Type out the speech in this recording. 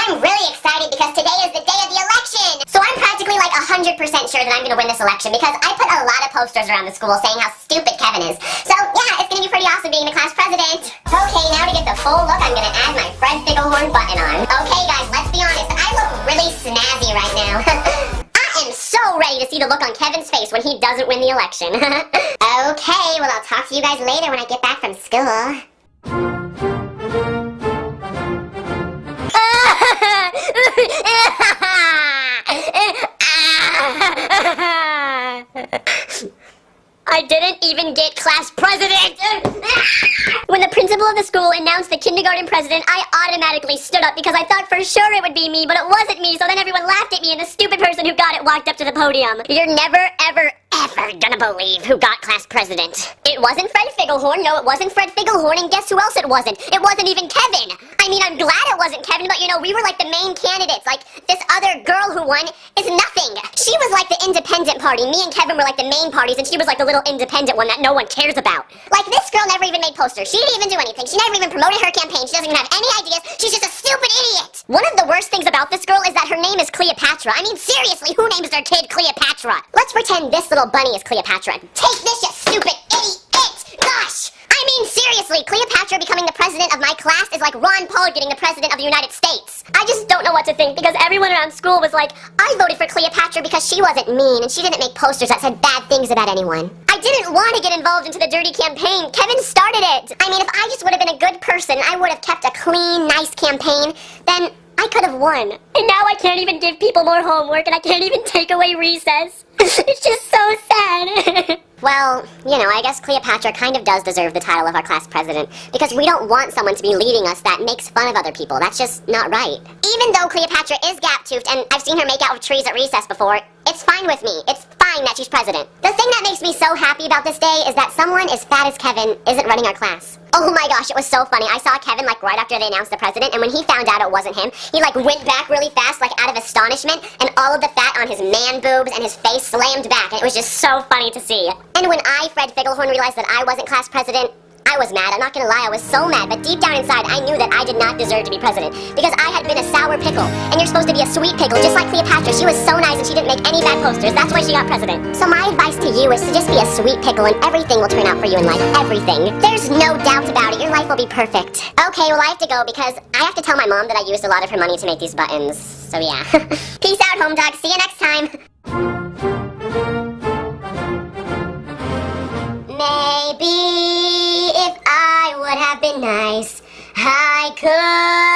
I'm really excited because today is the day of the election. So I'm practically like 100% sure that I'm going to win this election because I put a lot of posters around the school saying how stupid Kevin is. So yeah, it's going to be pretty awesome being the class president. Okay, now to get the full look, I'm going to add my Fred Figglehorn button on. Okay guys, let's be honest, I look really snazzy right now. I am so ready to see the look on Kevin's face when he doesn't win the election. Okay, well I'll talk to you guys later when I get back from school. I didn't even get class president! When the principal of the school announced the kindergarten president, I automatically stood up because I thought for sure it would be me, but it wasn't me, so then everyone laughed at me and the stupid person who got it walked up to the podium. You're never, ever, ever gonna believe who got class president. It wasn't Fred Figglehorn, no, it wasn't Fred Figglehorn, and guess who else it wasn't? It wasn't even Kevin! I mean, I'm glad it wasn't Kevin, but you know, we were like the main candidates. Like, this other girl who won is nothing. She was like the independent party. Me and Kevin were like the main parties, and she was like the little independent one that no one cares about. Like, this girl never even made posters. She didn't even do anything. She never even promoted her campaign. She doesn't even have any ideas. She's just a stupid idiot. One of the worst things about this girl is that her name is Cleopatra. I mean, seriously, who names their kid Cleopatra? Let's pretend this little bunny is Cleopatra. Take this, you stupid idiot! Gosh! I mean, seriously, Cleopatra becoming the president of my class is like Ron Paul getting the president of the United States. I just don't know what to think because everyone around school was like, I voted for Cleopatra because she wasn't mean and she didn't make posters that said bad things about anyone. I didn't want to get involved into the dirty campaign. Kevin started it. I mean, if I just would have been a good person, I would have kept a clean, nice campaign, then I could have won. And now I can't even give people more homework and I can't even take away recess. It's just so sad. Well, you know, I guess Cleopatra kind of does deserve the title of our class president because we don't want someone to be leading us that makes fun of other people. That's just not right. Even though Cleopatra is gap-toothed and I've seen her make out with trees at recess before, it's fine with me. It's fine that she's president. The thing that makes me so happy about this day is that someone as fat as Kevin isn't running our class. Oh my gosh, it was so funny. I saw Kevin like right after they announced the president, and when he found out it wasn't him, he like went back really fast like out of astonishment, and all of the fat on his man boobs and his face slammed back, and it was just so funny to see. And when I, Fred Figglehorn, realized that I wasn't class president, I was mad. I'm not gonna lie, I was so mad, but deep down inside, I knew that I did not deserve to be president because I had been a sour pickle, and you're supposed to be a sweet pickle, just like Cleopatra. She was so nice and she didn't make any bad posters. That's why she got president. So my advice to you is to just be a sweet pickle and everything will turn out for you in life. Everything. There's no doubt about it. Your life will be perfect. Okay, well I have to go because I have to tell my mom that I used a lot of her money to make these buttons. So yeah. Peace out, home dog. See you next time. Maybe if I would have been nice, I could